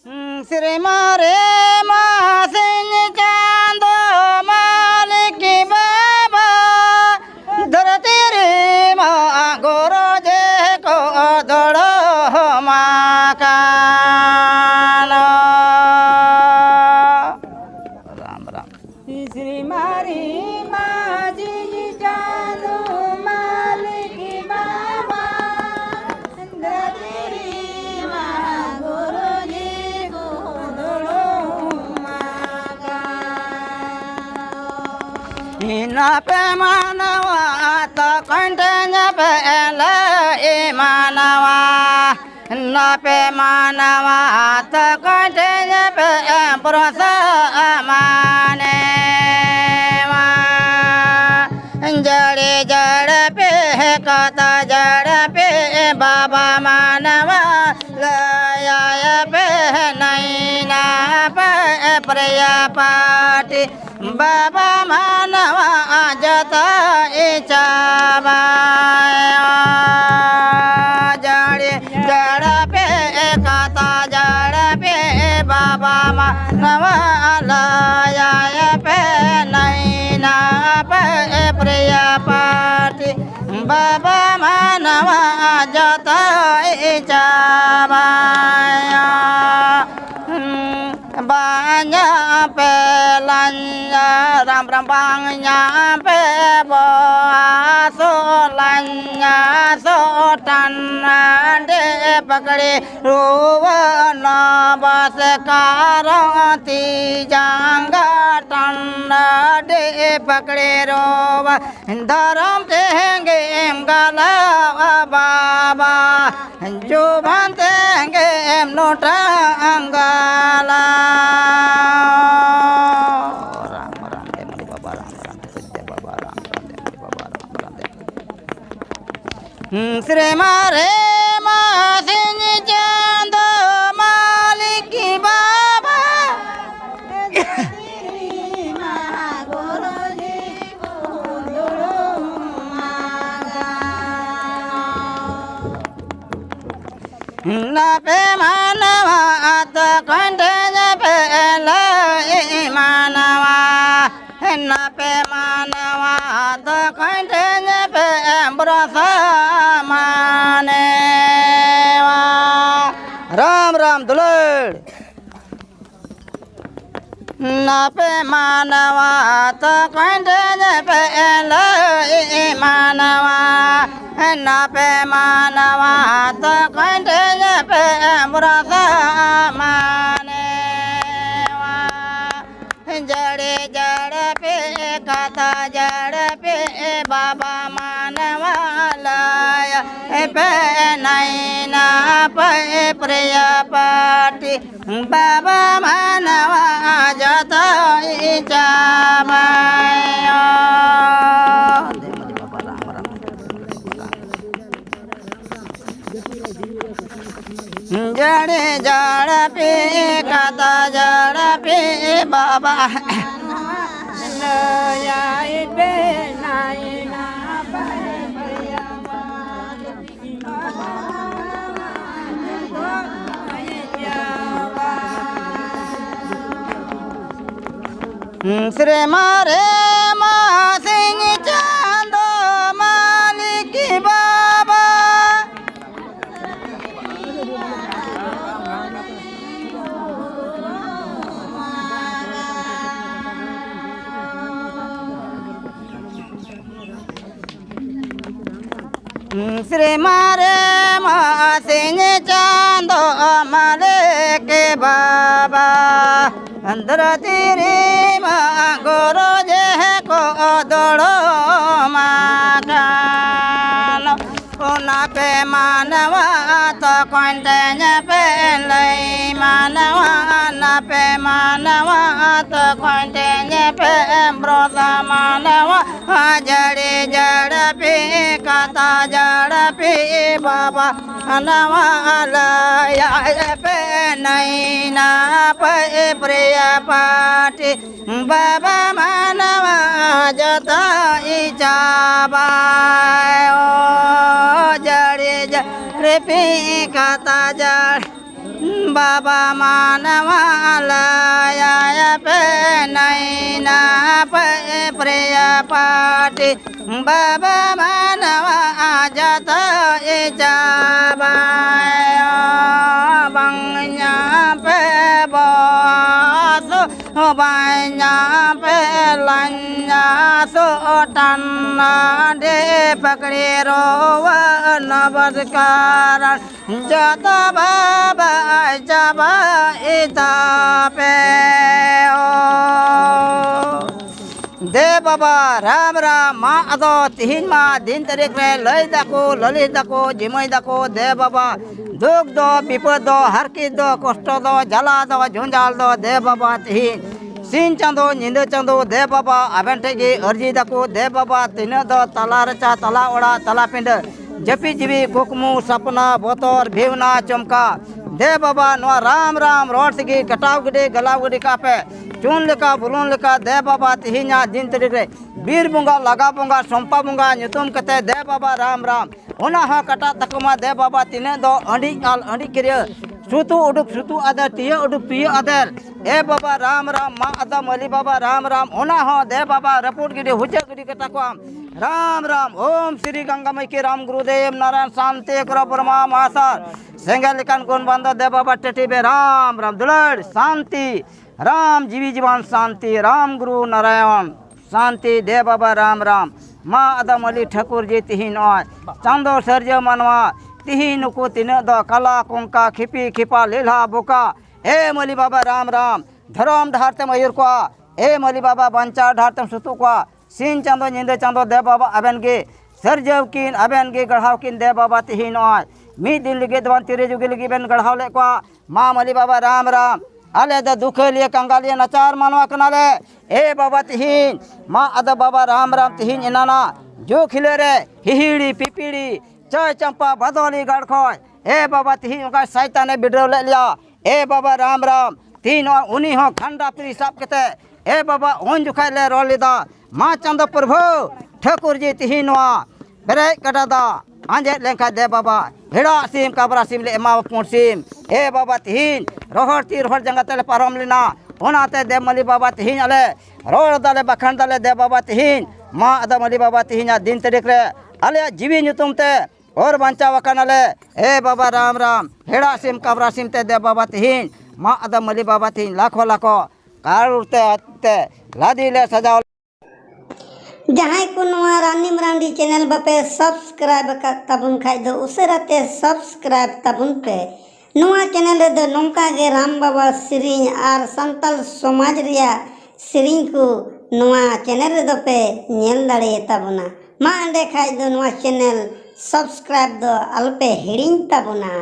श्री मारे मासिन चांदो मालिक बाबा धरती रे माँ गोरो जे को दड़ो माकानो राम राम श्री मारी माजी चांदो मालिक बाबा धरती रे माँ गोरो जे को दड़ो माकानो ना पे मानवा तो कंठन पे ए मानवा न पे मानवा तो कंठन पे पुरुष माने जड़े जड़ पे कथा जड़ पे बाबा मानवा लया पे नैना पे प्रिया पाटी बाबा मानवा जता इचावा जड़े जड़ पे कथा जड़ पे बाबा मानवा लया पे नैना पे प्रिया पाटी बाबा मानवा जता इचावा बांया पे लंया राम राम बांया पे बोसो लंया सो टन दे पकड़े रोवन बस कारती जांगा टन दे पकड़े रोव धर्म देंगे गला बाबा जो बनतेंगे नोटा अंगाला राम राम दे मणि बाबा राम राम दे बाबा राम राम दे मणि बाबा राम राम दे श्री मारे मासिन चांद मालिक बाबा न पे मानवा तो कंठन पे मानवा न पे मानवा तो कंठन पे ब्रस माने राम राम दुलड़ न पे मानवा तो कंठन पे मानवा न पे मानवा तो कंठन पे ब्रस माने जड़े जड़ पे कथा जड़ पे बाबा मानवा लाया पे नैना पे प्रिया पाटी बाबा मानवा जता इचामाया जड़े जड़ पे कथा जड़ पे बाबा पे नैना पे प्रिया श्री मारे मासिन चांदो मालिक बाबा श्री मारे मासिन चांदो मालिक बाबा अंदर तेरे माँ गोरो जे को दड़ो माकानो ना पे मानवा तो कंठन पे लई मानवा ना पे मानवा तो कंठन पे ब्रोध मानवा जड़े जड़ पे कथा जड़ पे बाबा नवा लया पे नैना पे प्रिया पाटी बाबा मानवा जता इचाबा जड़े जड़ पे कथा जड़ बाबा मानवालय पे नैना पे प्रिय पाटी बाबा मानवा जत बंगया पे बासु बाया पे लंजा सो टन्ना दे पकड़े रोव नमस्कार जत बाबा जब इता पे दे बाबा राम राम मा अदो तिहिन मा दिन तारीख रे लय दाको ललित दाको जिमय दाको दे बाबा दुख दो विपद दो हरकी दो कष्ट दो जला दो झुंझाल दो दे बाबा तिहिन सीन चांदो निंद चांदो दे बाबा आबेन ठेगी अर्जी दाको दे बाबा तीन दो तला रचा तला ओड़ा तला पिंड जपी जीवी कुकमु सपना बोतर भीवना चमका दे बाबा नवा राम राम रोड तगी कटाव गडी गलाव गडी कापे चून लेका बुलून लेका दे बाबा तिहिना दिन तरीक रे बीर बुंगा लगा बुंगा सोंपा बुंगा नुतुम कते दे बाबा राम राम ओना हा कटा तकमा दे बाबा तिने दो अंडी आल अंडी किरिया सुतु उडुक सुतु अदर तिया उडुक पिया अदर ए बाबा राम राम मा अदा मली बाबा राम राम ओना हा दे बाबा रपोट गिडी हुजा गिडी कटा को राम राम ओम श्री गंगामय के राम गुरुदेव नारायण शांति करो ब्रह्मा महासार सेंगल लिकन गुण बंद दे बाबा टेटी बे राम राम दुलड़ शांति राम जीवी जीवन शांति राम गुरु नारायण शांति दे बाबा राम राम माँ अदम अली ठाकुर जी तिहिन चांदो सर्ज मनवा तिहिन को तीन दो कला कुंका खिपी खिपा लीला बुका ए मली बाबा राम राम धर्म धारते मयूर को ए मली बाबा बंचा ढारते सुतु को सीन चांदो निंदे चांदो दे बाबा अबेन गे सर्जव किन अबेन गे गढ़ाव किन दे बाबा तिहिन मी दिन लगे दवन तिरे जुगे लगे बेन गढ़ाव ले को माँ मली बाबा राम राम आले द दुखे लिए कंगालिया नचार मानवा कनाले ए बाबा तिहिन माँ अद बाबा राम राम तिहिन इनाना जो खिले रे हिहिड़ी पिपीड़ी चय चंपा भदौली गड़खोय ए बाबा तिहिन उनका सैतान ने बिड्रो ले लिया ए बाबा राम राम तीन उन्हीं हो खंडा प्री साप केते ए बाबा उन जुखाय ले रोलिदा माँ चंद प्रभु ठाकुर जी तिहिन बेरे कटादा आंजे लेंखा दे बाबा हिड़ा सिम काबरा सिम ले एमा पुण सिम ए बाबा तिहिन रोहर ती रोहर जंगा तले पारम लेना ओनाते दे मली बाबा तिहिन आले रोड दाले बखंड दाले दे बाबा तिहिन माँ अदा मली बाबा तिहिन दिन तरीक रे आले जीवी नुतुम ते और बंचा वकन आले ए बाबा राम राम हिड़ा सिम काबरा सिम ते दे बाबा तिहिन माँ अदा मली बाबा तिहिन लाखो लाखो कारुते लादी ले सजाओ जहाँ को नवा रानी मरांडी चैनल बापे सब्सक्राइब तबुन खाई दो उसराते सब्सक्राइब तबुन पे नवा चैनल रे दो नौका गे राम बाबा सिरिंग आर संतल समाज रिया सिरिंग को नवा चैनल रे दो पे नेल दाड़े तबुना मा अंडे खाई दो नवा चैनल सब्सक्राइब दो अलपे हिड़िंग तबुना।